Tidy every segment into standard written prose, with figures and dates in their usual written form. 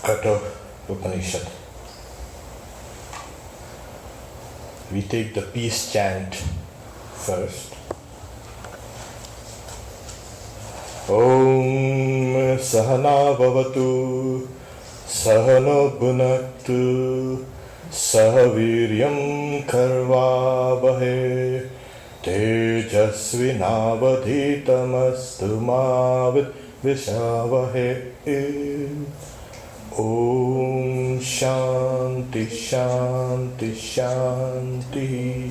Katha Upanishad. We take the peace chant first. Om Sahana Bhavatu Sahano Bhunaktu Sahaviryam Karvavahe Tejasvinavadhitamastu Mavid Vishavahe. Om Shanti Shanti Shanti.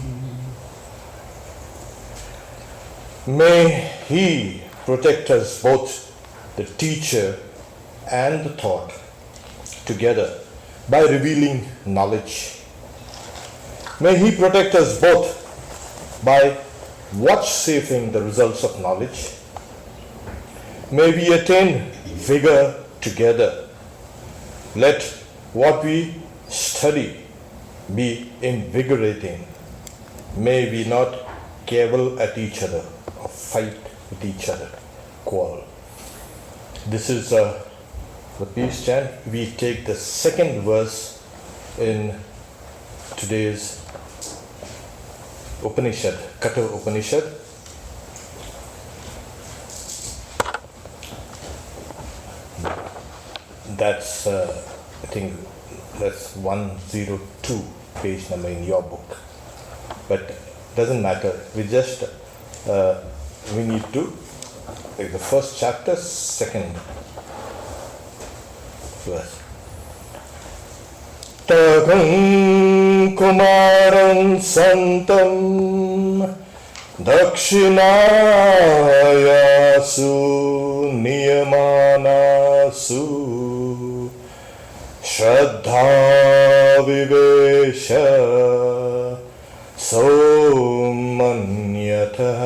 May He protect us both, the teacher and the taught, together by revealing knowledge. May He protect us both by vouchsafing the results of knowledge. May we attain vigor together. Let what we study be invigorating. May we not cavil at each other or fight with each other, quarrel. This is the peace chant. We take the second verse in today's Upanishad, Katha Upanishad. That's, I think, that's 102 page number in your book. But doesn't matter. We just, we need to, like the first chapter, second verse. Tagam kumaram santam dakshinayasu niyamanasu Shraddha vivesha somanyatah.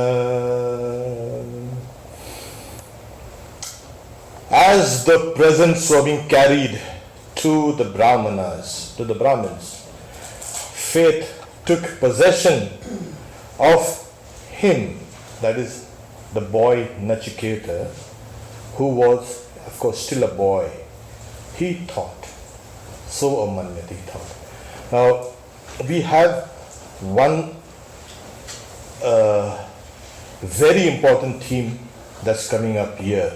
As the presents were being carried to the Brahmanas, to the Brahmins, faith took possession of him, that is the boy Nachiketa, who was, of course, still a boy. He thought. So amanyat, he thought. Now, we have one very important theme that's coming up here,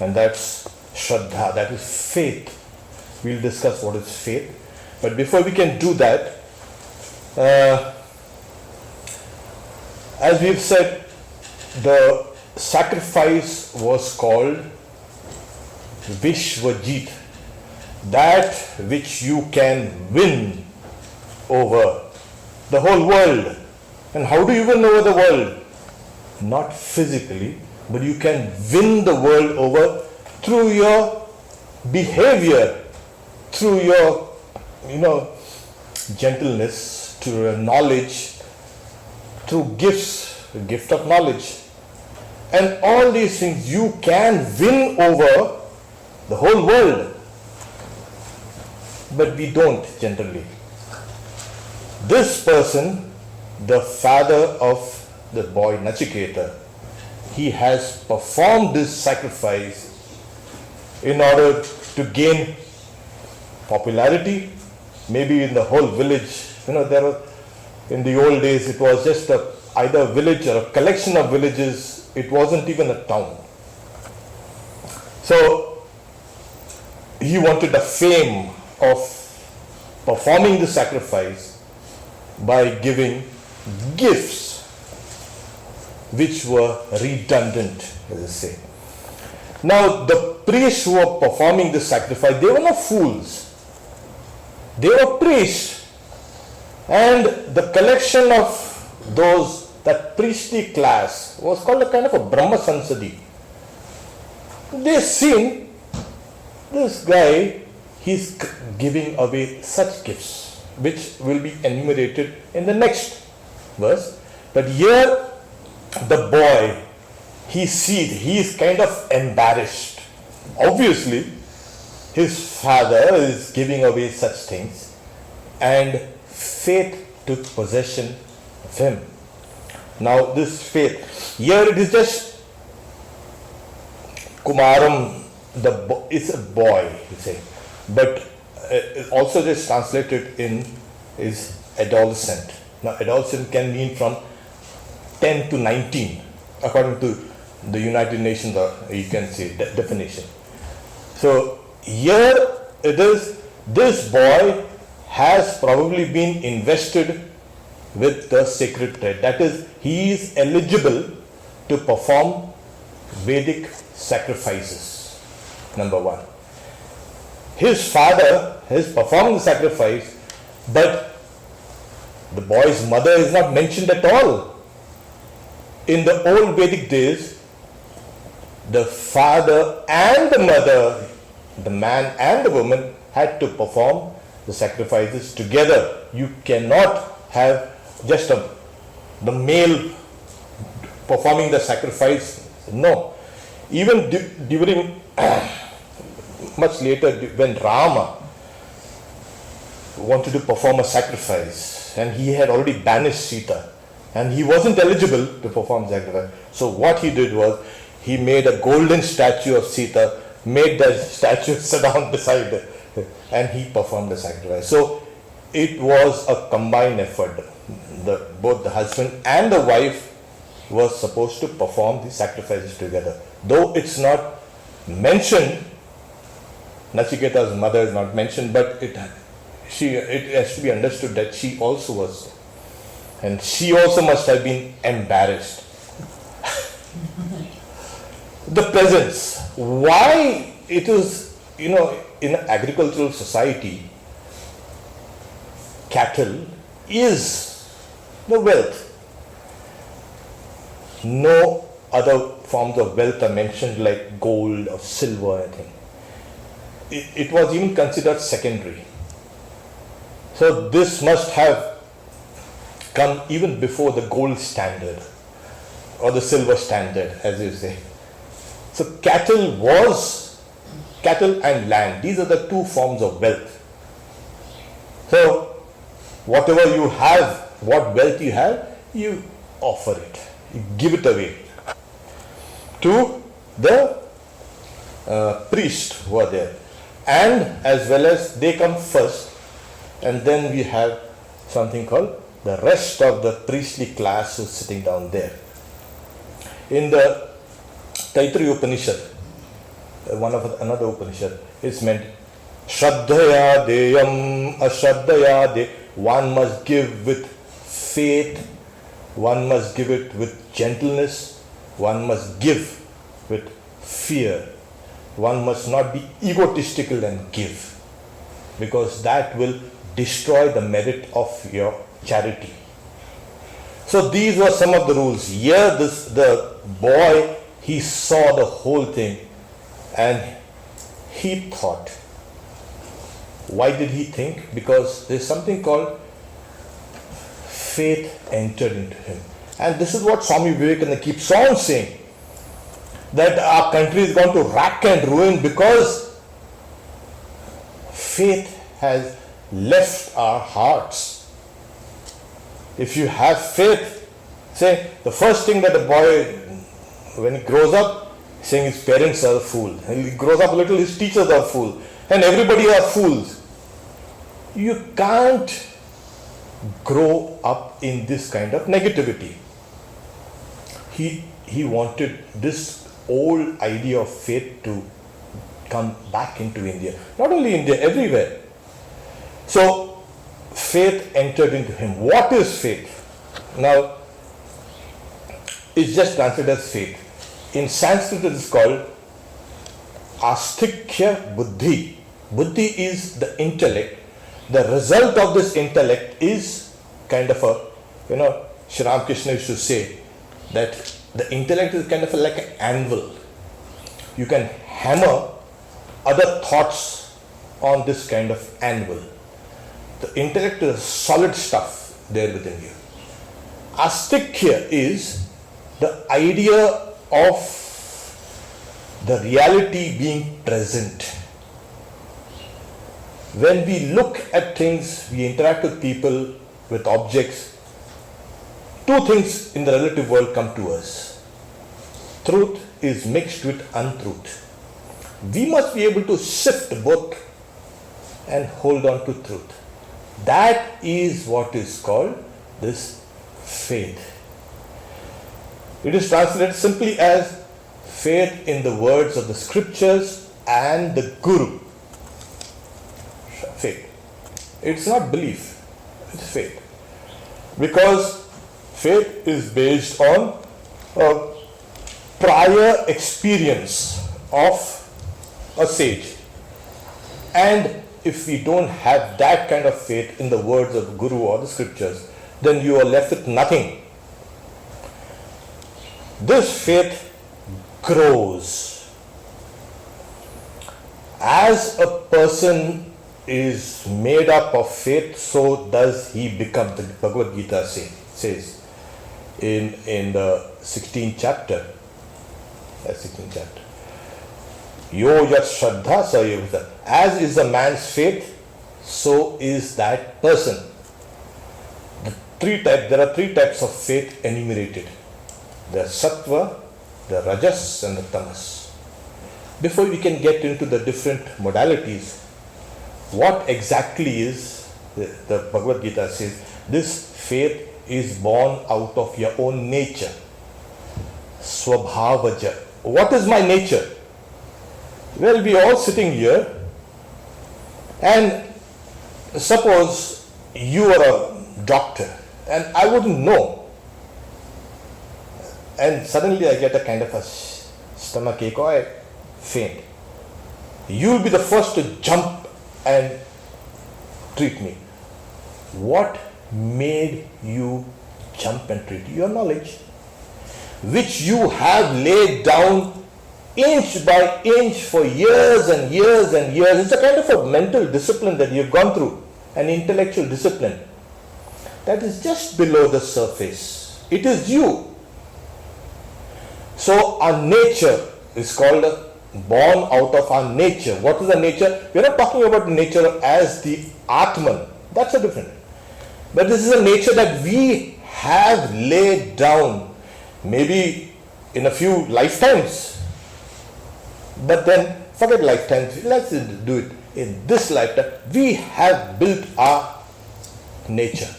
and that's Shraddha, that is faith. We'll discuss what is faith. But before we can do that, as we've said, the sacrifice was called Vishwajit, that which you can win over the whole world. And how do you win over the world? Not physically, but you can win the world over through your behavior, through your, gentleness, through your knowledge, through gifts, the gift of knowledge. And all these things you can win over the whole world. But we don't generally. This person, the father of the boy Nachiketa, he has performed this sacrifice in order to gain popularity, maybe in the whole village. There was, in the old days, it was just either a village or a collection of villages. It wasn't even a town. So he wanted the fame of performing the sacrifice by giving gifts which were redundant, as I say. Now, the priests who were performing the sacrifice, they were not fools. They were priests. And the collection of that priestly class was called a kind of a Brahma Sansadi. They seen this guy, he's giving away such gifts, which will be enumerated in the next verse. But here, the boy, he is kind of embarrassed. Obviously, his father is giving away such things, and faith took possession of him. Now, this faith, here it is just Kumaram, it's a boy, you say. but also just translated in is adolescent. Now adolescent can mean from 10 to 19 according to the United Nations, or you can say definition. So here it is, this boy has probably been invested with the sacred thread. That is, he is eligible to perform Vedic sacrifices. Number one. His father has performed the sacrifice, but the boy's mother is not mentioned at all. In the old Vedic days, the father and the mother, the man and the woman, had to perform the sacrifices together. You cannot have just the male performing the sacrifice. No. Even during much later, when Rama wanted to perform a sacrifice and he had already banished Sita and he wasn't eligible to perform sacrifice. So what he did was, he made a golden statue of Sita, made the statue sit down beside her, and he performed the sacrifice. So it was a combined effort. Both the husband and the wife was supposed to perform the sacrifices together. Though it's not mentioned, Nachiketa's mother is not mentioned, but it has to be understood that she also was, and she also must have been embarrassed. The presence, why it is, in an agricultural society, cattle is the wealth. No other forms of wealth are mentioned like gold or silver or anything. It was even considered secondary. So this must have come even before the gold standard or the silver standard, as you say. So cattle and land, these are the two forms of wealth. So whatever you have, what wealth you have, you offer it, you give it away to the priests who are there, and as well as they come first, and then we have something called the rest of the priestly class who's sitting down there. In the Taittiriya Upanishad, another Upanishad, it's meant Shraddhaya deyam ashraddhaya de. One must give with faith, one must give it with gentleness, one must give with fear. One must not be egotistical and give, because that will destroy the merit of your charity. So these were some of the rules. Here the boy, he saw the whole thing and he thought. Why did he think? Because there's something called faith entered into him. And this is what Swami Vivekananda keeps on saying, that our country is going to rack and ruin because faith has left our hearts. If you have faith, say the first thing that the boy, when he grows up, saying his parents are a fool. And he grows up a little, his teachers are a fool. And everybody are fools. You can't grow up in this kind of negativity. He wanted this old idea of faith to come back into India. Not only India, everywhere. So faith entered into him. What is faith? Now, it's just translated as faith. In Sanskrit it is called Astikya Buddhi. Buddhi is the intellect. The result of this intellect is kind of a, Sri Ramakrishna used to say that the intellect is kind of like an anvil. You can hammer other thoughts on this kind of anvil. The intellect is solid stuff there within you. Astikya is the idea of the reality being present. When we look at things, we interact with people, with objects, two things in the relative world come to us. Truth is mixed with untruth. We must be able to sift both and hold on to truth. That is what is called this faith. It is translated simply as faith in the words of the scriptures and the Guru. Faith. It's not belief, it's faith. Because faith is based on a prior experience of a sage. And if we don't have that kind of faith in the words of the Guru or the scriptures, then you are left with nothing. This faith grows. As a person is made up of faith, so does he become. The Bhagavad Gita says in the 16th chapter. Yo yat shraddha sa yavita. As is a man's faith, so is that person. There are three types of faith enumerated. The sattva, the rajas and the tamas. Before we can get into the different modalities, what exactly is, the Bhagavad Gita says, this faith is born out of your own nature. Swabhavaja. What is my nature? Well, we are all sitting here, and suppose you are a doctor and I wouldn't know, and suddenly I get a kind of a stomach ache or I faint. You will be the first to jump and treat me. What made you jump and treat? Your knowledge, which you have laid down inch by inch for years and years and years. It's a kind of a mental discipline that you've gone through, an intellectual discipline that is just below the surface. It is you. So our nature is called born out of our nature. What is the nature? We are not talking about nature as the Atman. That's a different. But this is a nature that we have laid down, maybe in a few lifetimes. But then forget lifetimes. Let's do it in this lifetime. We have built our nature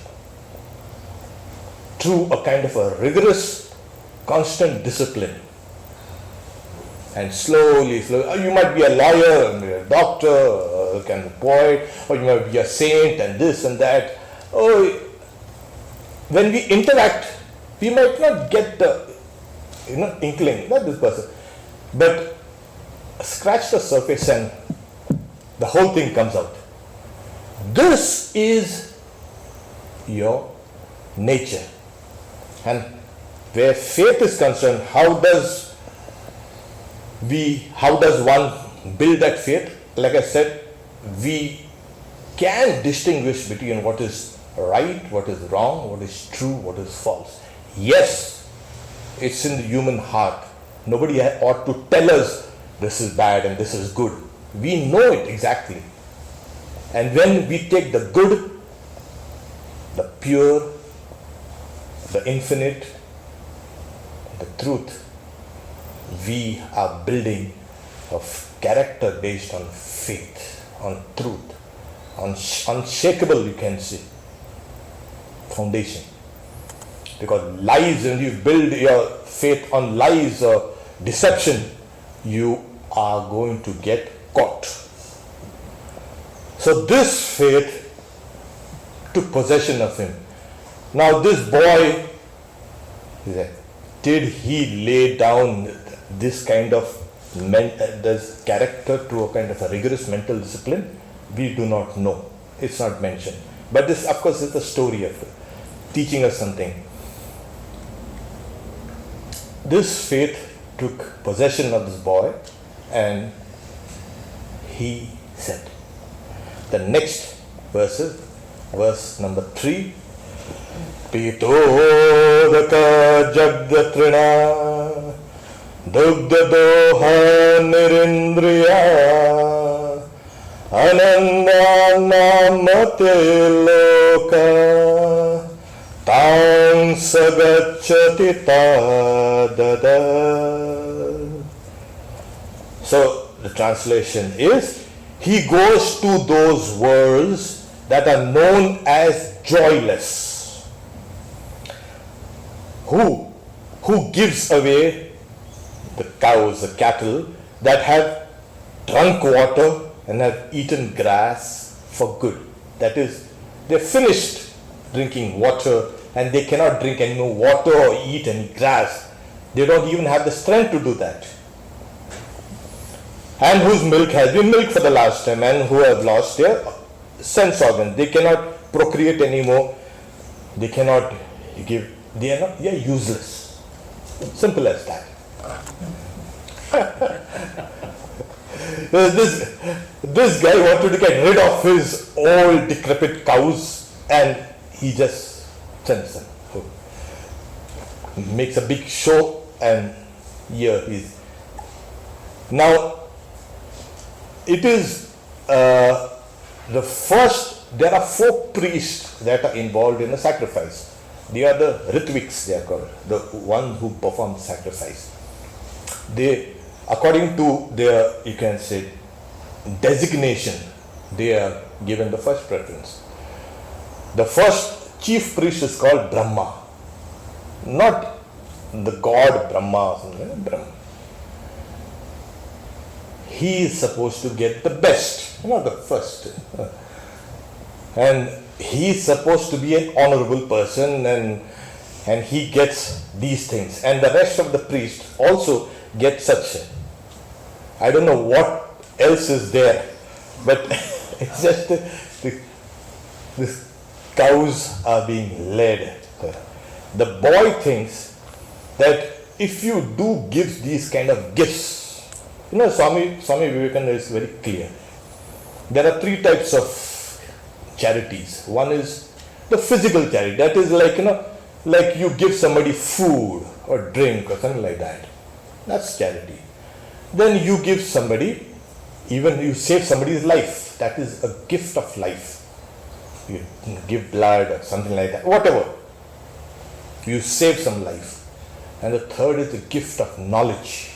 through a kind of a rigorous, constant discipline. And slowly, you might be a lawyer, a doctor, a kind of poet, or you might be a saint and this and that. Oh, when we interact, we might not get the inkling, not this person, but scratch the surface and the whole thing comes out. This is your nature. And where faith is concerned, how does one build that faith? Like I said, we can distinguish between what is right, what is wrong, what is true, what is false. Yes, it's in the human heart. Nobody ought to tell us this is bad and this is good. We know it exactly. And when we take the good, the pure, the infinite, the truth, we are building a character based on faith, on truth, on unshakable, you can say, foundation. Because lies, when you build your faith on lies or deception, you are going to get caught. So this faith took possession of him. Now this boy, did he lay down this kind of this character to a kind of a rigorous mental discipline? We do not know. It's not mentioned. But this, of course, is the story of it, teaching us something. This faith took possession of this boy, and he said, the next verse, verse number 3, Pitodaka Jagdatrina Dugdadoha Nirindriya Ananda Namate Loka Tang Sagachati Tadada. So the translation is, he goes to those worlds that are known as joyless. Who gives away the cows, the cattle that have drunk water and have eaten grass for good. That is, they're finished drinking water and they cannot drink any more water or eat any grass. They don't even have the strength to do that. And whose milk has been milked for the last time, and who have lost their sense organs. They cannot procreate anymore. They cannot give, they are useless. Simple as that. This guy wanted to get rid of his old decrepit cows, and he just sends them. Makes a big show, and here he's. Now, it is the first, there are 4 priests that are involved in a sacrifice. They are the Ritviks, they are called, the one who perform sacrifice. They, according to their, you can say, designation, they are given the first preference. The first chief priest is called Brahma, not the god Brahma or something, Brahma. He is supposed to get the best, not the first. And he is supposed to be an honorable person, and he gets these things. And the rest of the priests also get such. I don't know what else is there, but it's just these cows are being led. The boy thinks that if you do give these kind of gifts, Swami Vivekananda is very clear. There are 3 types of charities. One is the physical charity. That is like you give somebody food or drink or something like that. That's charity. Then you give somebody, even you save somebody's life. That is a gift of life. You give blood or something like that. Whatever. You save some life. And the third is the gift of knowledge.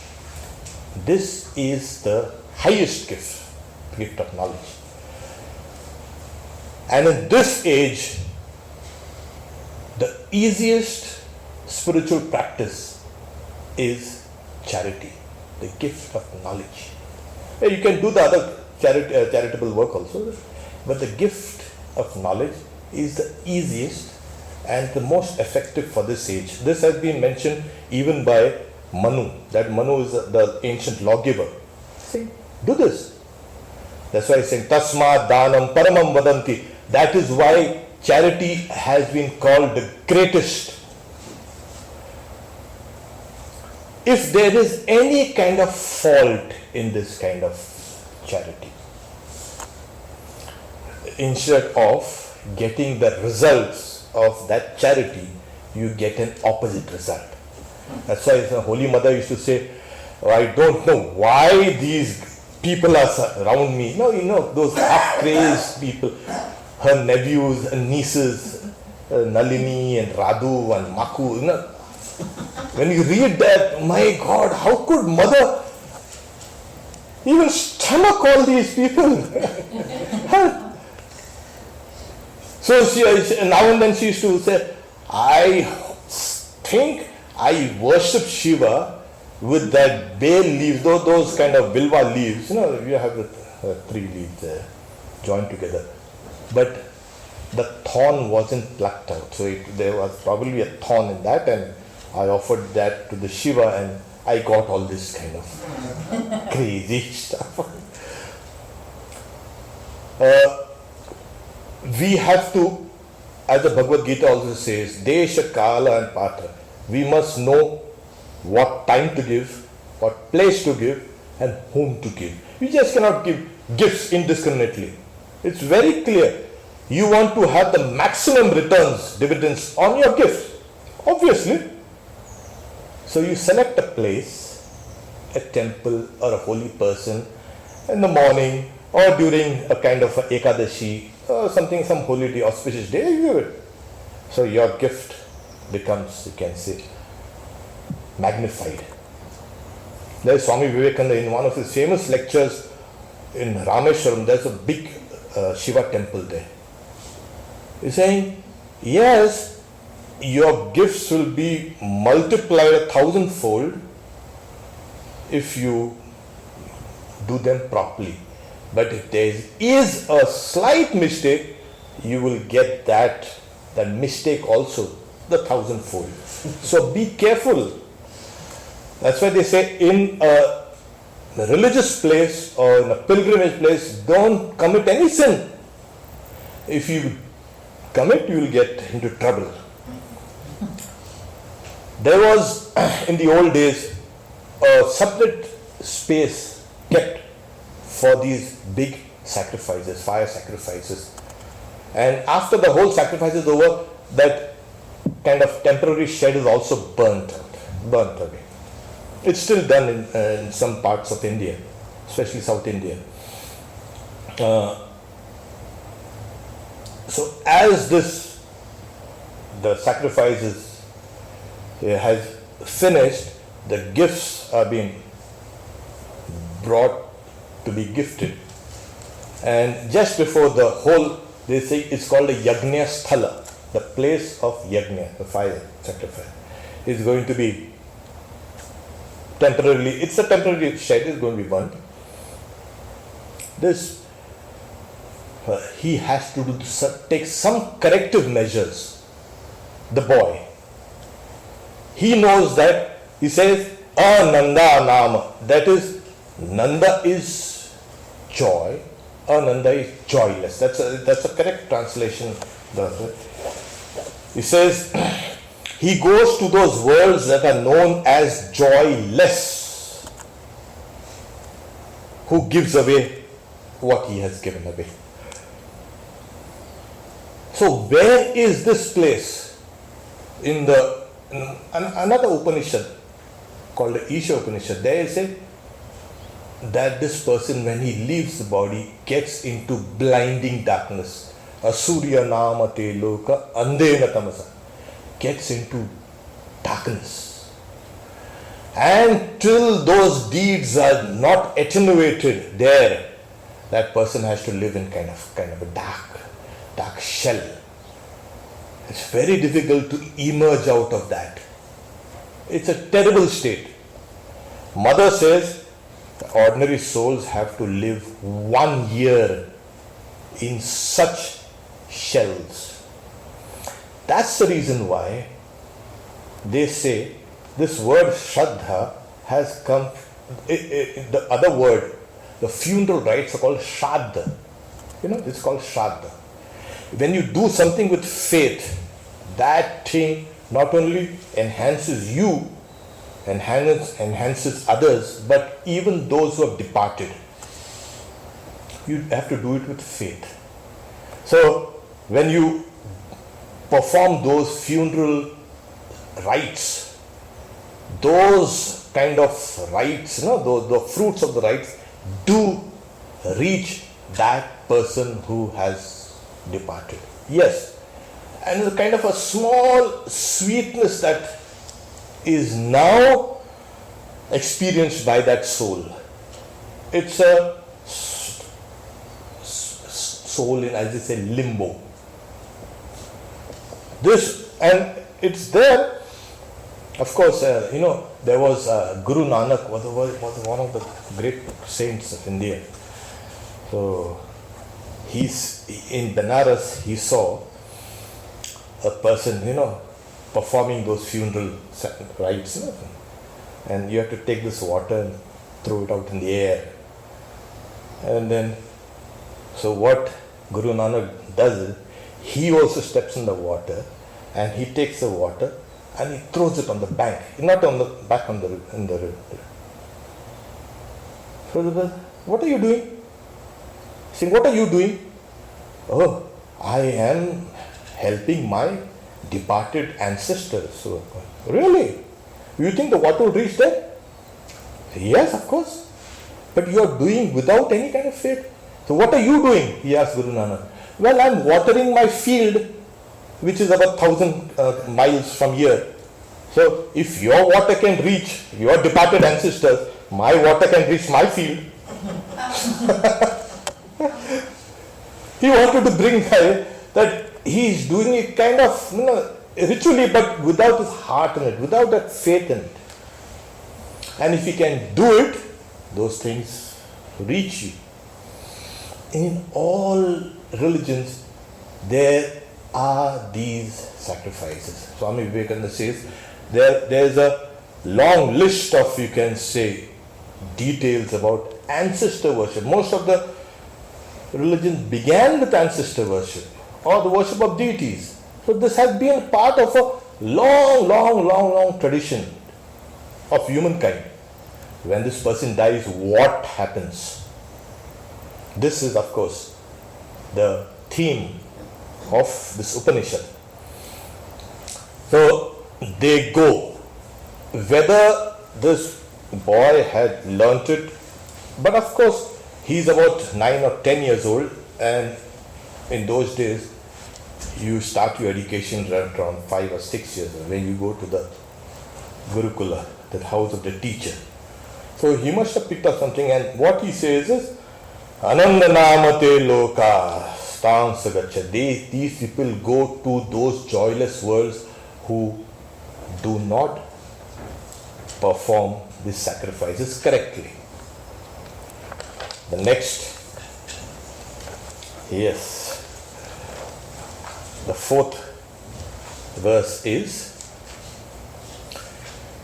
This is the highest gift of knowledge. And in this age, the easiest spiritual practice is charity, the gift of knowledge. You can do the other charitable work also, but the gift of knowledge is the easiest and the most effective for this age. This has been mentioned even by Manu, that Manu is the ancient lawgiver. See, do this. That's why he's saying, Tasma Danam Paramam Vadanti. That is why charity has been called the greatest. If there is any kind of fault in this kind of charity, instead of getting the results of that charity, you get an opposite result. That's why the Holy Mother used to say, I don't know why these people are around me. Those half-crazed people, her nephews and nieces, Nalini and Radhu and Maku. When you read that, my God, how could Mother even stomach all these people? So now and then she used to say, I think I worship Shiva with that bay leaves, those kind of bilva leaves. You have the 3 leaves joined together. But the thorn wasn't plucked out. So there was probably a thorn in that, and I offered that to the Shiva, and I got all this kind of crazy stuff. We have to, as the Bhagavad Gita also says, Desha, Kala and Patra. We must know what time to give, what place to give, and whom to give. You just cannot give gifts indiscriminately. It's very clear. You want to have the maximum returns, dividends on your gift, obviously. So you select a place, a temple or a holy person in the morning or during a kind of a Ekadashi or something, some holy day, auspicious day, you give it. So your gift becomes, you can say, magnified. There is Swami Vivekananda in one of his famous lectures in Rameshwaram, there's a big Shiva temple there. He's saying, yes, your gifts will be multiplied 1,000-fold if you do them properly. But if there is a slight mistake, you will get that mistake also, the 1,000-fold. So be careful. That's why they say in a religious place or in a pilgrimage place, don't commit any sin. If you commit, you will get into trouble. There was in the old days a separate space kept for these big sacrifices, fire sacrifices. And after the whole sacrifice is over, that kind of temporary shed is also burnt away. It's still done in some parts of India, especially South India. So as the sacrifices has finished, the gifts are being brought to be gifted. And just before the whole, they say it's called a Yajna Sthala, the place of Yajna, the fire sacrifice, is going to be temporarily, it's a temporary shed, is going to be burnt. This, he has to take some corrective measures. The boy, he knows that, he says, Ananda Nama, that is, Nanda is joy, Ananda is joyless. That's a correct translation. He says, he goes to those worlds that are known as joyless, who gives away what he has given away. So where is this place? In another Upanishad called the Isha Upanishad, there is a that this person, when he leaves the body, gets into blinding darkness. Asurya namate loka andena tamasa, gets into darkness. And till those deeds are not attenuated there, that person has to live in kind of a dark shell. It's very difficult to emerge out of that. It's a terrible state. Mother says, ordinary souls have to live 1 year in such shells. That's the reason why they say this word Shraddha has come, the other word, the funeral rites are called Shraddha. It's called Shraddha. When you do something with faith, that thing not only enhances you, enhances others, but even those who have departed. You have to do it with faith. So when you perform those funeral rites, those kind of rites, the fruits of the rites do reach that person who has departed. Yes. And it's kind of a small sweetness that is now experienced by that soul. It's a soul in, as they say, limbo. And it's there. Of course, there was Guru Nanak, was one of the great saints of India. So, he's in Benares, he saw a person, performing those funeral rites, and you have to take this water and throw it out in the air. And then, so what Guru Nanak does is, he also steps in the water and he takes the water and he throws it on the bank, not on the back in the river. So the person, what are you doing? Saying, what are you doing? Oh, I am helping my departed ancestors. So, really? You think the water will reach there? Yes, of course. But you are doing without any kind of faith. So what are you doing? He asked Guru Nanak. Well, I am watering my field, which is about 1,000 miles from here. So if your water can reach your departed ancestors, my water can reach my field. He wanted to bring that he is doing it kind of ritually, but without his heart in it, without that faith in it. And if he can do it, those things reach you. In all religions, there are these sacrifices. Swami Vivekananda says there's a long list of, you can say, details about ancestor worship. Most of the religions began with ancestor worship or the worship of deities. So this has been part of a long tradition of humankind. When this person dies, what happens? This is, of course, the theme of this Upanishad. So they go. Whether this boy had learnt it, but of course he's about 9 or 10 years old, and in those days you start your education around 5 or 6 years when you go to the Gurukula, the house of the teacher. So he must have picked up something, and what he says is Ananda namate loka stansa gacha. These people go to those joyless worlds who do not perform these sacrifices correctly. The next, yes, the 4th verse is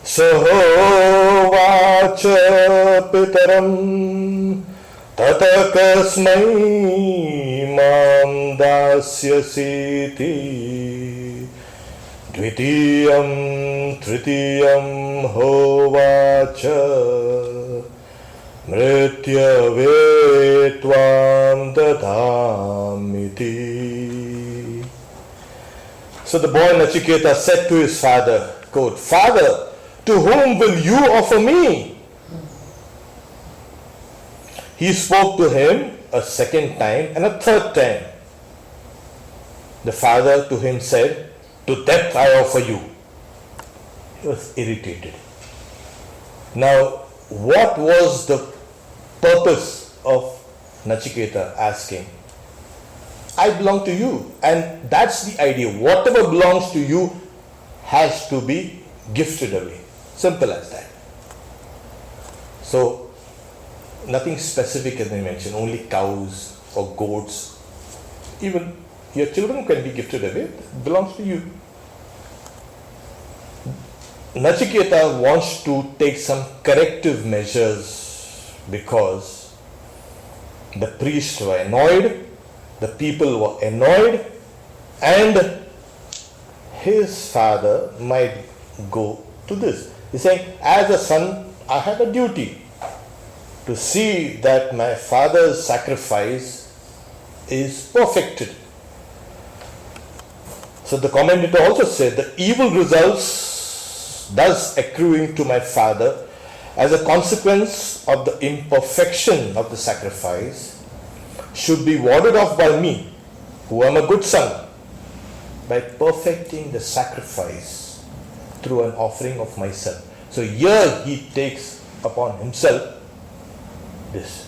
Saho vacha pitaram tata kasmai mam dasyasiti dvitiyam tritiyam hovacha mrityave tvam dadhamiti. So the boy Nachiketa said to his father, quote, Father, to whom will you offer me? He spoke to him a second time and a third time. The father to him said, to death I offer you. He was irritated. Now, what was the purpose of Nachiketa asking? I belong to you, and that's the idea. Whatever belongs to you has to be gifted away. Simple as that. So, nothing specific as I mentioned, only cows or goats. Even your children can be gifted away, it belongs to you. Nachiketa wants to take some corrective measures because the priests were annoyed, the people were annoyed, and his father might go to this. He's saying, as a son, I have a duty to see that my father's sacrifice is perfected. So the commentator also said, the evil results thus accruing to my father as a consequence of the imperfection of the sacrifice should be warded off by me, who am a good son, by perfecting the sacrifice through an offering of myself. So here he takes upon himself this.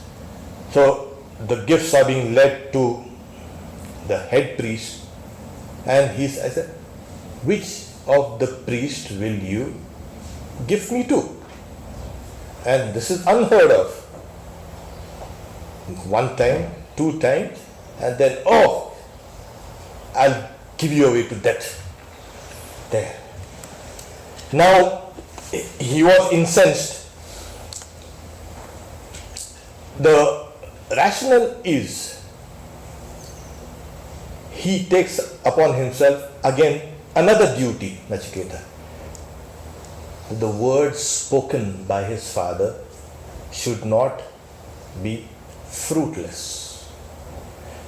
So the gifts are being led to the head priest, and he said, which of the priest will you give me to? And this is unheard of. One time, 2 times, and then, oh, I'll give you away to death. There. Now, he was incensed. The rationale is, he takes upon himself again another duty, Nachiketa. The words spoken by his father should not be fruitless.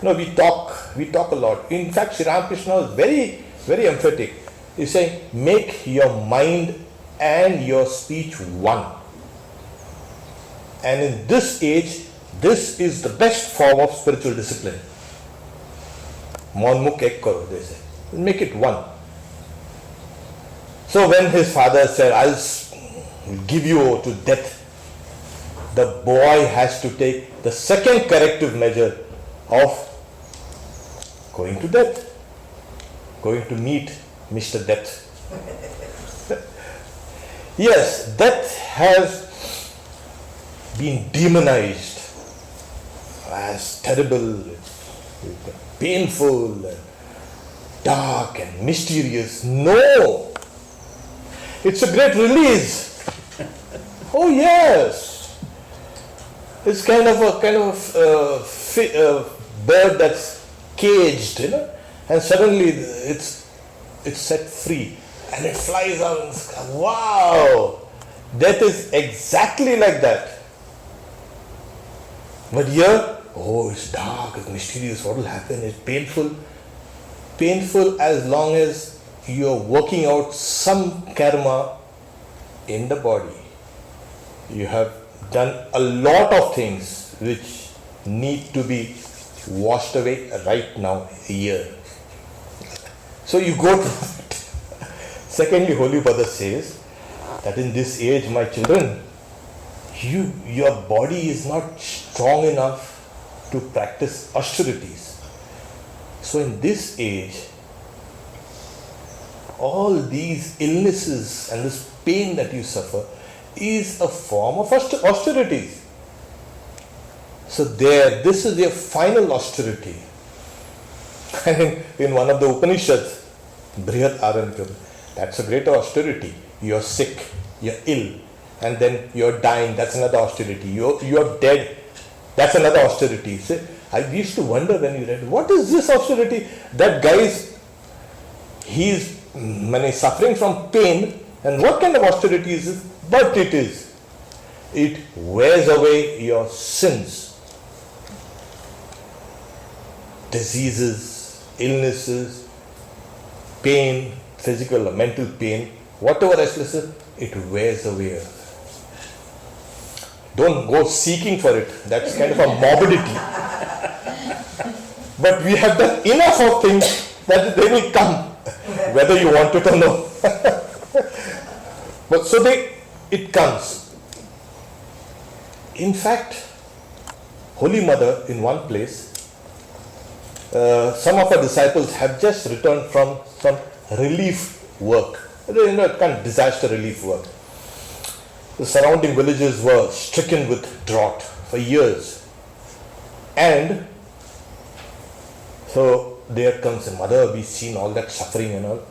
You know, we talk a lot. In fact, Sri Ramakrishna was very, very emphatic. He's saying, make your mind and your speech one. And in this age, this is the best form of spiritual discipline. Mon mukh ek karo, they say. Make it one. So when his father said, I'll give you to death, the boy has to take the second corrective measure of going to death, going to meet Mr. Death. Yes, death has been demonized as terrible, painful, dark and mysterious. No! It's a great release. Oh yes! It's kind of a bird that's caged, and suddenly it's set free and it flies out in the sky. Wow! Death is exactly like that. But here, oh, it's dark, it's mysterious, what will happen? It's painful. Painful as long as you're working out some karma in the body. You have done a lot of things which need to be washed away right now, here. So you go to it. Secondly, Holy Mother says that in this age, my children, your body is not strong enough to practice austerities. So in this age, all these illnesses and this pain that you suffer is a form of austerities. So this is their final austerity. And in one of the Upanishads, Brihat Aranyakam, that's a great austerity. You're sick, you're ill, and then you're dying, that's another austerity. You're dead, that's another austerity. See, I used to wonder when you read, what is this austerity? That guy he's suffering from pain, and what kind of austerity is this? But it wears away your sins, diseases, illnesses, pain, physical or mental pain, whatever restlessness, it wears away. Don't go seeking for it. That's kind of a morbidity. But we have done enough of things that they will come, whether you want it or no. But so it comes. In fact, Holy Mother, in one place, some of her disciples have just returned from some relief work, kind of disaster relief work. The surrounding villages were stricken with drought for years. And so there comes a mother, we've seen all that suffering and all.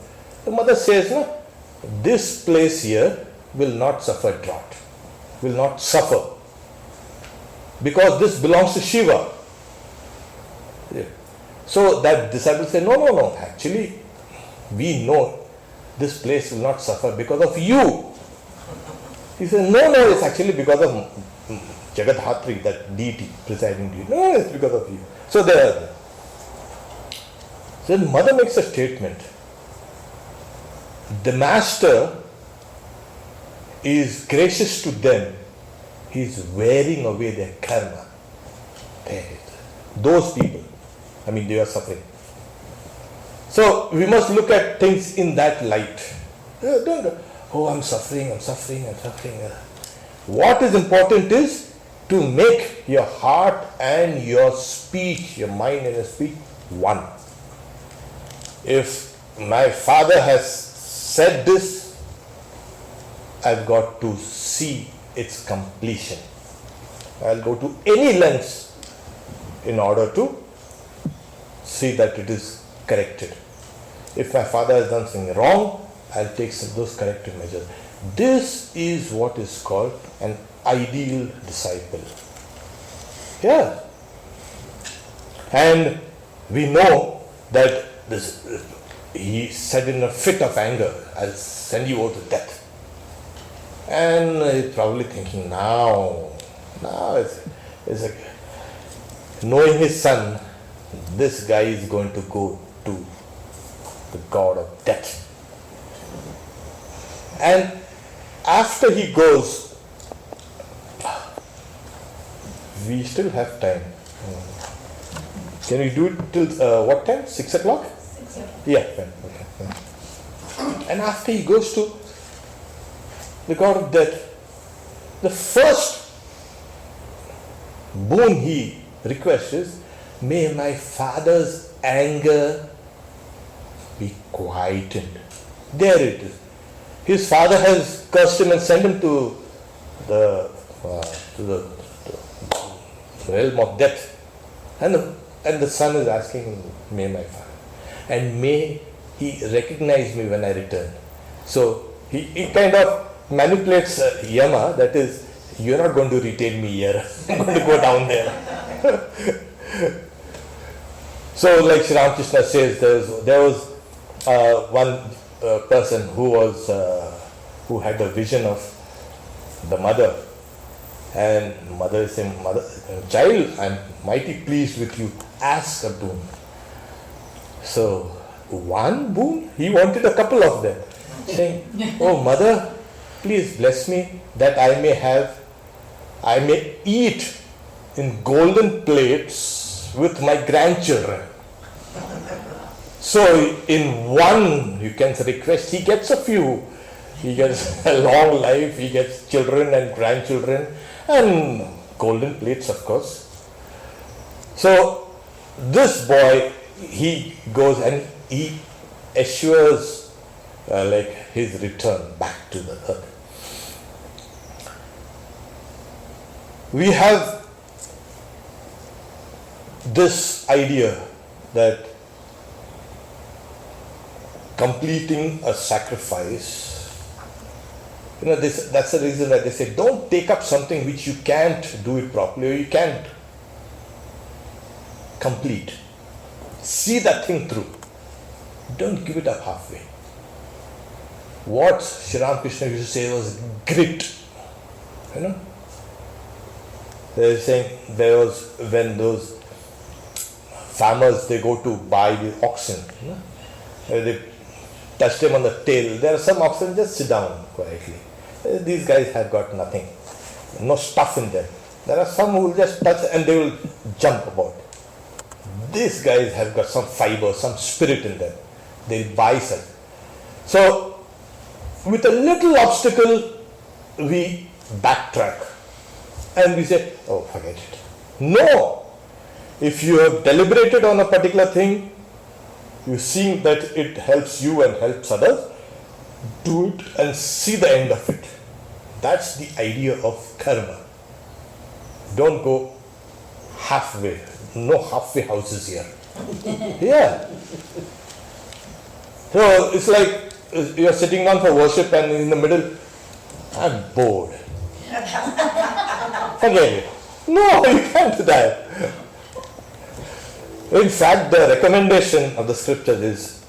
The mother says, no, this place here will not suffer drought, will not suffer, because this belongs to Shiva. Yeah. So that disciple said, no, actually we know this place will not suffer because of you. He said, no, it's actually because of Jagadhatri, that deity presiding deity. No, it's because of you. So the mother makes a statement. The master is gracious to them. He is wearing away their karma. Those people, they are suffering. So we must look at things in that light. Don't I'm suffering. What is important is to make your heart and your speech, your mind and your speech, one. If my father has said this, I've got to see its completion. I'll go to any lengths in order to see that it is corrected. If my father has done something wrong, I'll take those corrective measures. This is what is called an ideal disciple. Yeah. And we know that he said in a fit of anger, I'll send you over to death. And he's probably thinking, now it's like knowing his son, this guy is going to go to the god of death. And after he goes, we still have time. Can we do it till what time? 6 o'clock? 6 o'clock. Yeah. Okay. And after he goes to the god of death, the first boon he requests is, may my father's anger be quietened. There it is. His father has cursed him and sent him to the realm of death. And the son is asking, may my father, and may he recognize me when I return. So he kind of manipulates Yama, that is, you're not going to retain me here, I'm going to go down there. So like Sri Ramakrishna says, there was one person who had a vision of the mother, and mother is saying, child, I'm mighty pleased with you, ask a boon. So one boon, he wanted a couple of them, saying, oh mother, please bless me that I may eat in golden plates with my grandchildren. So in one, you can request, he gets a few. He gets a long life, he gets children and grandchildren and golden plates, of course. So this boy, he goes and he assures like his return back to the earth. We have this idea that completing a sacrifice, that's the reason that they say, don't take up something which you can't do it properly or you can't complete. See that thing through. Don't give it up halfway. What Sri Ramakrishna used to say was grit. They were saying there was when those farmers, they go to buy the oxen, they touch them on the tail. There are some oxen just sit down quietly. These guys have got nothing, no stuff in them. There are some who will just touch and they will jump about. These guys have got some fiber, some spirit in them. They will buy some. So with a little obstacle, we backtrack and we say, oh, forget it. No! If you have deliberated on a particular thing, you see that it helps you and helps others, do it and see the end of it. That's the idea of karma. Don't go halfway. No halfway houses here. Yeah. So it's like you're sitting down for worship and in the middle, I'm bored. Forget it. No, you can't do that. In fact, the recommendation of the scriptures is,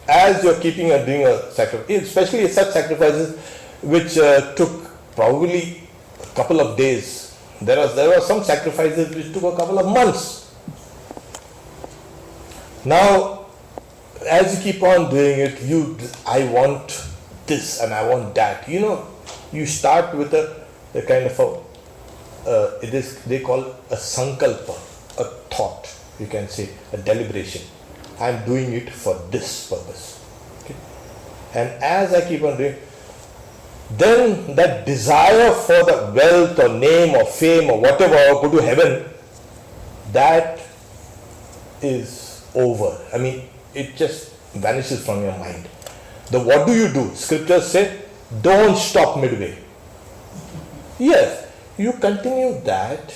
as you're keeping and doing a sacrifice, especially such sacrifices which took probably a couple of days. There were some sacrifices which took a couple of months. Now, as you keep on doing it, I want this and I want that. You start with a kind of they call a sankalpa, a thought. You can say a deliberation. I am doing it for this purpose. Okay? And as I keep on doing, then that desire for the wealth or name or fame or whatever, or go to heaven, that is over. I mean, it just vanishes from your mind. What do you do? Scriptures say, don't stop midway. Yes, you continue that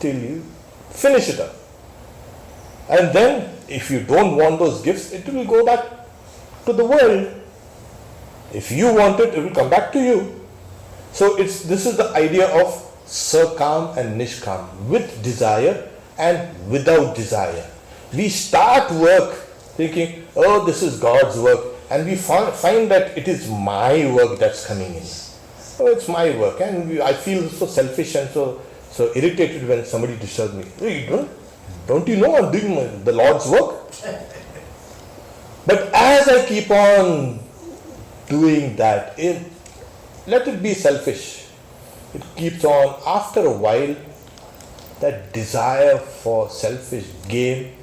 till you finish it up. And then, if you don't want those gifts, it will go back to the world. If you want it, it will come back to you. So this is the idea of sakam and nishkam, with desire and without desire. We start work thinking, oh, this is God's work, and we find that it is my work that's coming in. Oh, it's my work, and I feel so selfish and so irritated when somebody disturbs me. Hey, don't you know I'm doing the Lord's work? But as I keep on doing that, let it be selfish. It keeps on. After a while, that desire for selfish gain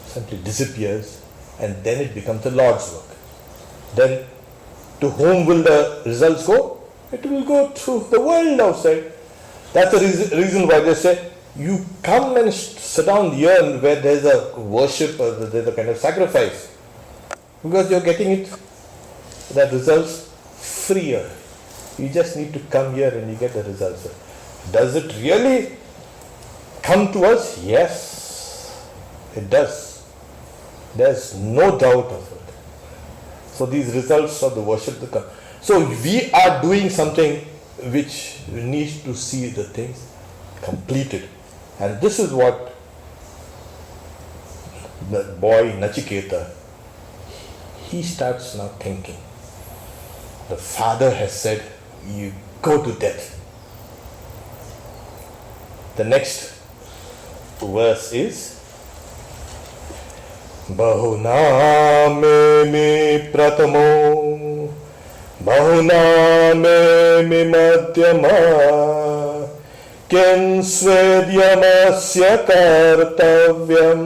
simply disappears, and then it becomes the Lord's work. Then to whom will the results go? It will go to the world outside. That's the reason why they say, You come and sit down here where there's a worship, or there's a kind of sacrifice, because you're getting it, that results freer. You just need to come here and you get the results. Does it really come to us? Yes, it does. There's no doubt of it. So these results of the worship that come. So we are doing something which needs to see the things completed. And this is what the boy Nachiketa, he starts now thinking. The father has said, you go to death. The next verse is Bahuna me pratamo Bahuna me madhyama Ken svedyamasya kartavyam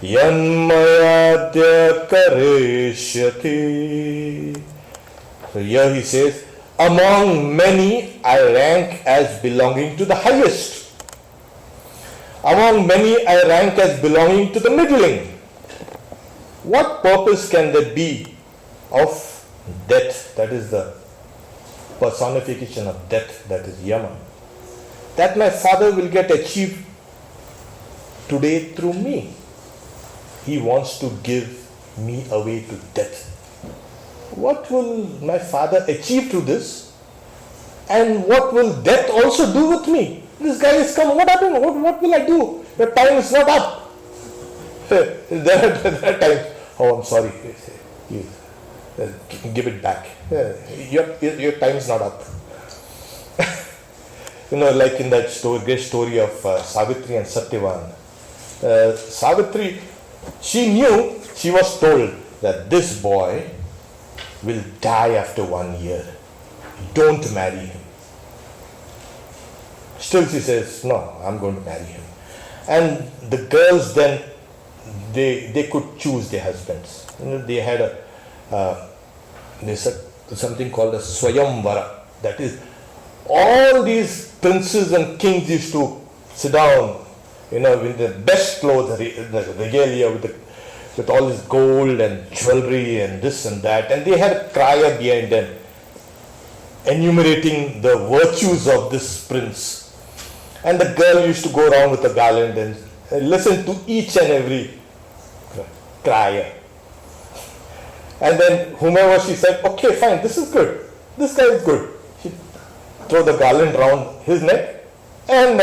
Yanmayadya kareshyati. So here he says, among many I rank as belonging to the highest. Among many I rank as belonging to the middling. What purpose can there be of death? That is the personification of death, that is Yama. That my father will get achieved today through me. He wants to give me away to death. What will my father achieve through this? And what will death also do with me? This guy is come, what happened? What will I do? The time is not up. There are times, oh, I'm sorry. You, give it back. Your time is not up. Like in that great story of Savitri and Satyavan. Savitri, she knew, she was told that this boy will die after 1 year. Don't marry him. Still she says, no, I'm going to marry him. And the girls then, they could choose their husbands. They had something called a Swayamvara. That is, all these princes and kings used to sit down, with the best clothes, the regalia, with all this gold and jewelry and this and that. And they had a crier behind them, enumerating the virtues of this prince. And the girl used to go around with a garland and listen to each and every crier. And then whomever she said, okay, fine, this is good. This guy is good. She throw the garland around his neck, and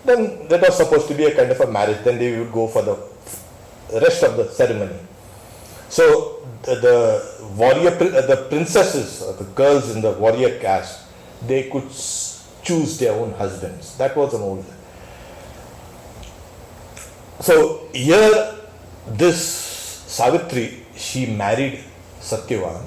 then that was supposed to be a kind of a marriage. Then they would go for the rest of the ceremony. So the warrior, the princesses, the girls in the warrior caste, they could choose their own husbands. That was an old. So here, this Savitri, she married Satyavan,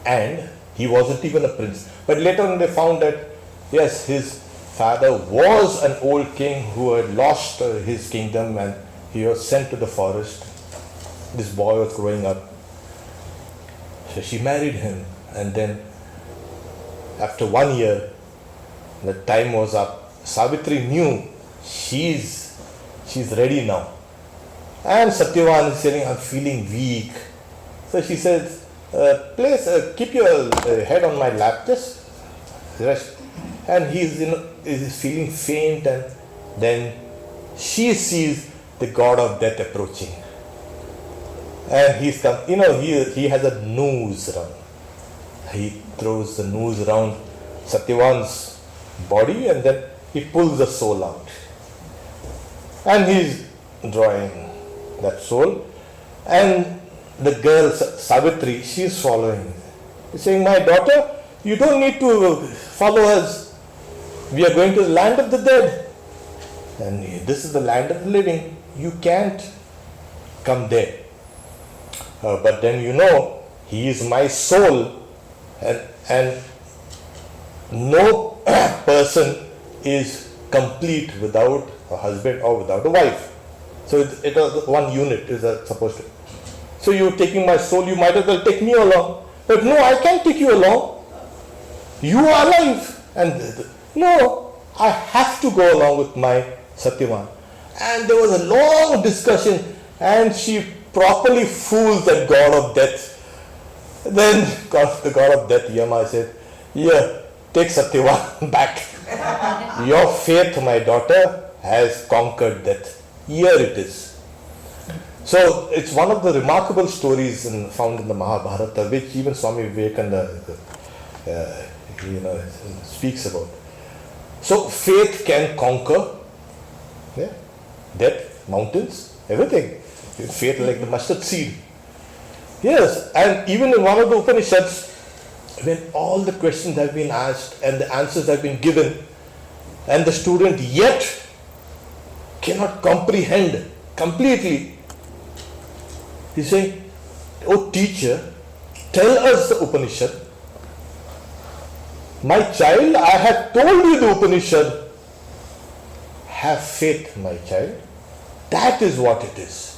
and he wasn't even a prince. But later on they found that, yes, his father was an old king who had lost his kingdom, and he was sent to the forest. This boy was growing up. So she married him, and then after 1 year, the time was up. Savitri knew she's ready now. And Satyavan is saying, I'm feeling weak. So she says, please keep your head on my lap, just rest. And he's feeling faint, and then she sees the god of death approaching. And he's come, he has a noose around. He throws the noose around Satyavan's body, and then he pulls the soul out. And he's drawing that soul. And the girl, Savitri, she's following. He's saying, my daughter, you don't need to follow us. We are going to the land of the dead. And this is the land of the living. You can't come there. But then he is my soul, and no person is complete without a husband or without a wife. So it was one unit is supposed to. So you're taking my soul, you might as well take me along. But no, I can't take you along. You are alive. And no, I have to go along with my Satyavan. And there was a long discussion, and she properly fooled that god of death. Then the god of death, Yama, said, "Here, take Satyavan back. Your faith, my daughter, has conquered death. Here it is." So it's one of the remarkable stories found in the Mahabharata, which even Swami Vivekananda speaks about. So faith can conquer death, mountains, everything. Faith like the mustard seed. Yes, and even in one of the Upanishads, when all the questions have been asked and the answers have been given, and the student yet cannot comprehend completely, he's saying, "Oh teacher, tell us the Upanishad. My child, I have told you the Upanishad. Have faith, my child. That is what it is.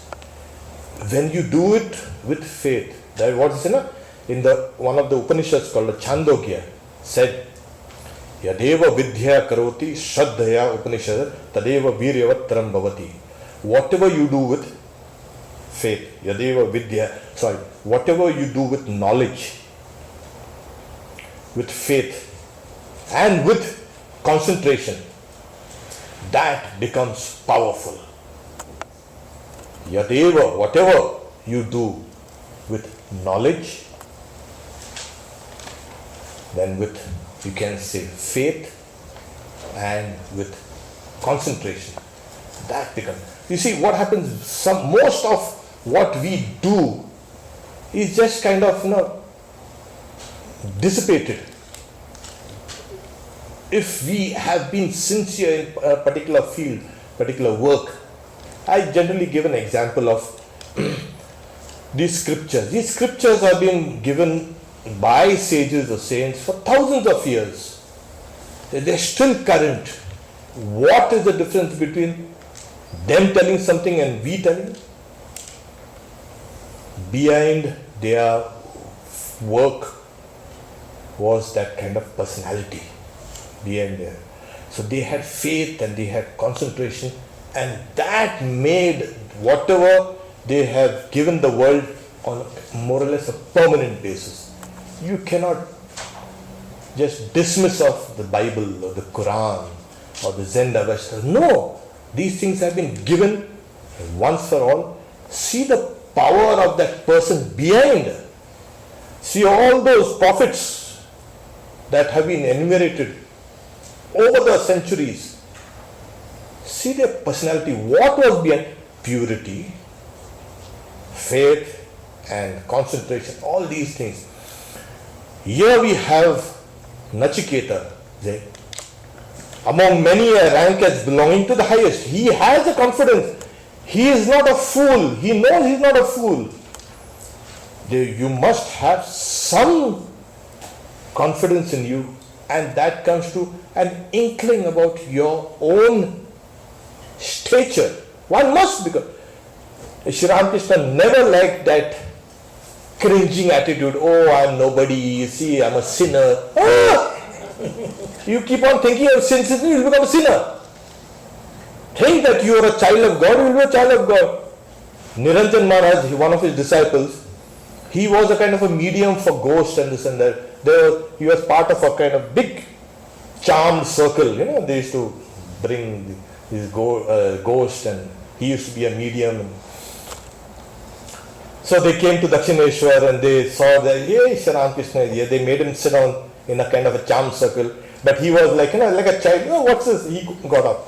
When you do it with faith." That what is in the one of the Upanishads called the Chandogya said, "Yadeva vidya karoti shraddhaya Upanishad tadeva viryavatram bhavati." Whatever you do with faith, whatever you do with knowledge, with faith, and with concentration, that becomes powerful. Yadeva, whatever you do with knowledge, then with, you can say, faith and with concentration, that becomes. You see, what happens, most of what we do is just kind of, dissipated. If we have been sincere in a particular field, particular work, I generally give an example of these scriptures. These scriptures have been given by sages or saints for thousands of years. They're still current. What is the difference between them telling something and we telling? Behind their work was that kind of personality behind there. So they had faith and they had concentration, and that made whatever they have given the world on more or less a permanent basis. You cannot just dismiss of the Bible or the Quran or the Zen Avesta. No, these things have been given once for all. See the power of that person behind. See all those prophets that have been enumerated over the centuries. See their personality. What was behind? Purity, faith, and concentration. All these things. Here we have Nachiketa, among many a rank as belonging to the highest. He has a confidence. He is not a fool. He knows he is not a fool. You must have some confidence in you, and that comes to an inkling about your own stature. One must, because Sri Ramakrishna never liked that cringing attitude. Oh, I'm nobody, you see, I'm a sinner. You keep on thinking of sin, you will become a sinner. Think that you are a child of God, you will be a child of God. Niranjan Maharaj, one of his disciples, he was a kind of a medium for ghosts and this and that. He was part of a kind of big charmed circle. They used to bring these ghosts, and he used to be a medium. So they came to Dakshineshwar and they saw that, hey, Sri Ramakrishna is here. They made him sit down in a kind of a charmed circle. But he was like, like a child. Oh, what's this? He got up.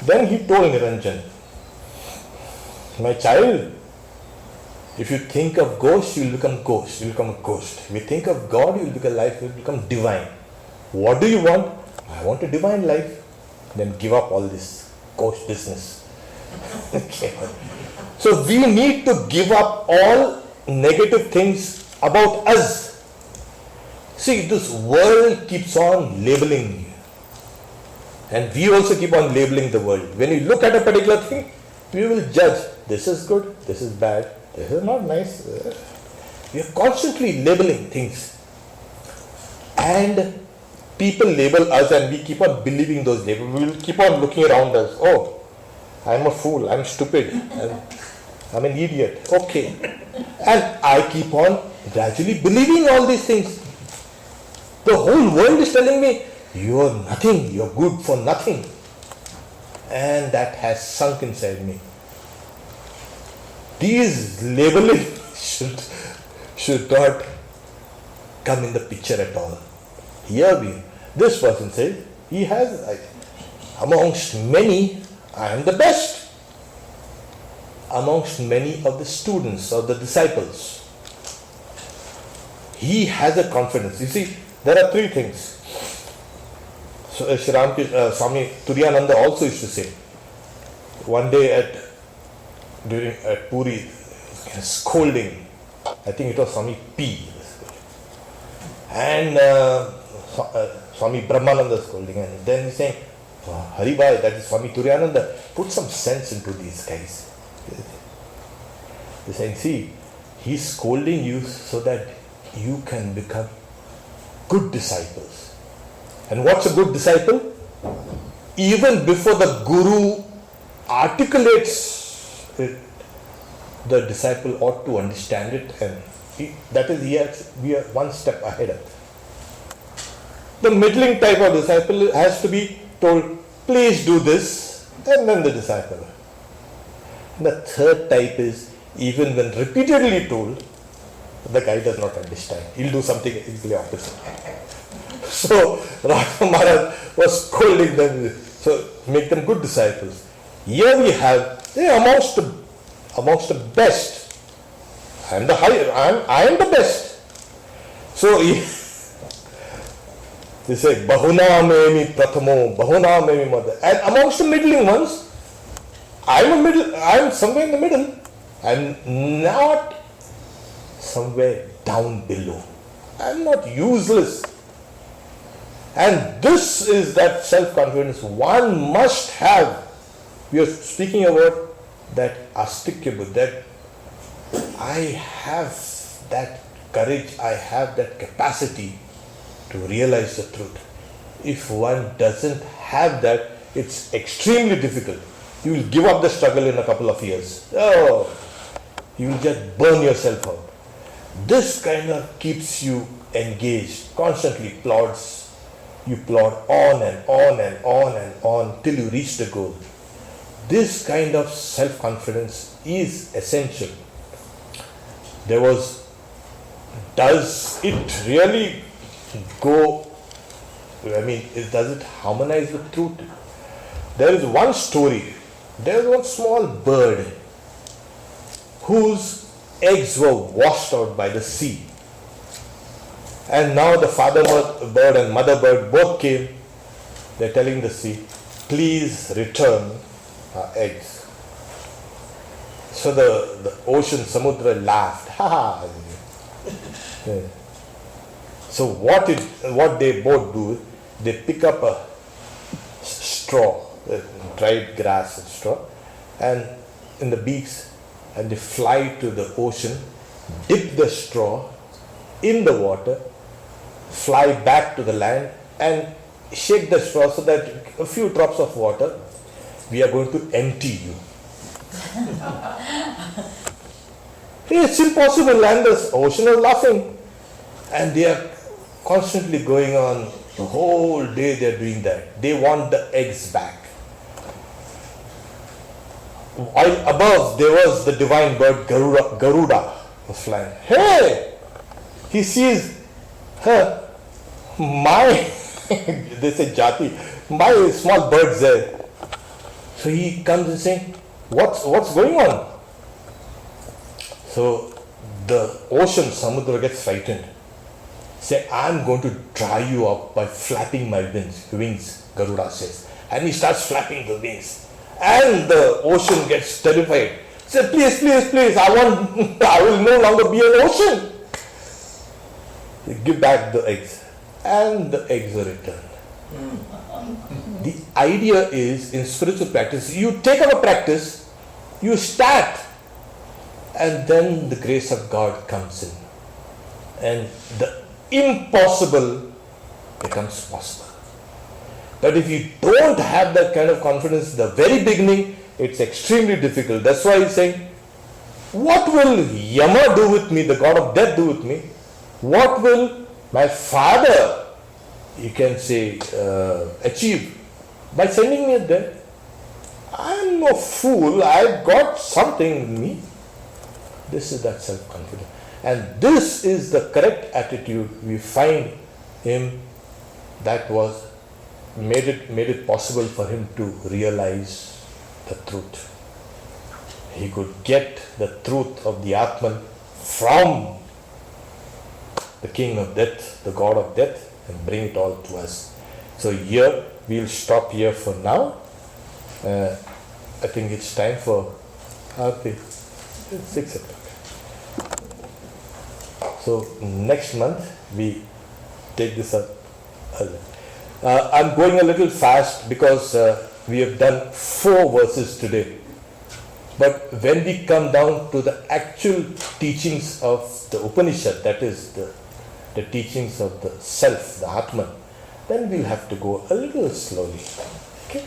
Then he told Niranjan, my child, if you think of ghost, you will become ghost. You will become a ghost. If you think of God, you will become life. You will become divine. What do you want? I want a divine life. Then give up all this ghost business. Okay. So we need to give up all negative things about us. See, this world keeps on labeling you. And we also keep on labeling the world. When you look at a particular thing, we will judge. This is good, this is bad, this is not nice. We are constantly labeling things. And people label us and we keep on believing those labels. We will keep on looking around us. Oh, I'm a fool, I'm stupid, I'm an idiot. Okay. And I keep on gradually believing all these things. The whole world is telling me, you're nothing, you're good for nothing. And that has sunk inside me. These labeling should not come in the picture at all. Here this person says, he has, amongst many, I am the best. Amongst many of the students, of the disciples, he has a confidence. You see, there are three things. So Swami Satyamayananda also used to say, one day at Puri, scolding, I think it was Swami P. And Swami Brahmananda scolding, and then he's saying, oh, Hari Bhai, that is Swami Satyamayananda, put some sense into these guys. He's saying, see, he's scolding you so that you can become good disciples. And what's a good disciple? Even before the Guru articulates it, the disciple ought to understand it, and we are one step ahead of it. The middling type of disciple has to be told, please do this, and then the disciple. And the third type is, even when repeatedly told, the guy does not understand. He'll do something exactly opposite. So Rama Maharaj was scolding them, so make them good disciples. Here we have, they are amongst the best. I am the higher, I am the best. So they say, Bahuna memi prathamo, Bahuna memi mother. And amongst the middling ones, I am somewhere in the middle. I am not somewhere down below. I am not useless. And this is that self-confidence one must have. We are speaking about that astikya, that I have that courage, I have that capacity to realize the truth. If one doesn't have that, it's extremely difficult. You will give up the struggle in a couple of years. Oh, you will just burn yourself out. This kind of keeps you engaged, constantly plods. You plod on and on and on and on till you reach the goal. This kind of self-confidence is essential. Does it really go, does it harmonize with truth? There is one story. There is one small bird whose eggs were washed out by the sea. And now the father bird and mother bird both came. They're telling the sea, please return our eggs. So the ocean, Samudra laughed. Ha ha. So what they both do, they pick up a straw, dried grass and straw, and in the beaks, and they fly to the ocean, dip the straw in the water, fly back to the land and shake the straw so that a few drops of water, we are going to empty you. It's impossible, and the ocean is laughing, and they are constantly going on. The whole day they are doing that. They want the eggs back. While above there was the divine bird Garuda was flying. Hey! He sees her, they say Jati, my small bird's there. So he comes and says, what's going on? So the ocean, Samudra, gets frightened. Say, I'm going to dry you up by flapping my wings, Garuda says. And he starts flapping the wings. And the ocean gets terrified. Say, please, I will no longer be an ocean. You give back the eggs. And the eggs are returned. The idea is, in spiritual practice, you take up a practice, you start, and then the grace of God comes in. And the impossible becomes possible. But if you don't have that kind of confidence in the very beginning, it's extremely difficult. That's why he's saying, what will Yama do with me, the god of death do with me? What will my father, you can say, achieve by sending me there? I'm no fool, I've got something in me. This is that self-confidence. And this is the correct attitude we find him that was made it possible for him to realize the truth. He could get the truth of the Atman from the king of death, the god of death, and bring it all to us. So here, we'll stop here for now. I think it's time for Aarti. It's 6 o'clock. So next month, we take this up. I'm going a little fast because we have done 4 verses today. But when we come down to the actual teachings of the Upanishad, that is the teachings of the self, the Atman, then we'll have to go a little slowly. Okay?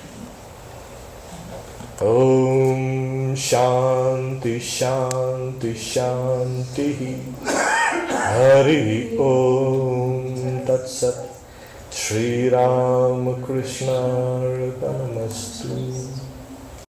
Om Shanti Shanti Shanti Hari Om Tat Sat Shri Ram Krishna Arpanastu.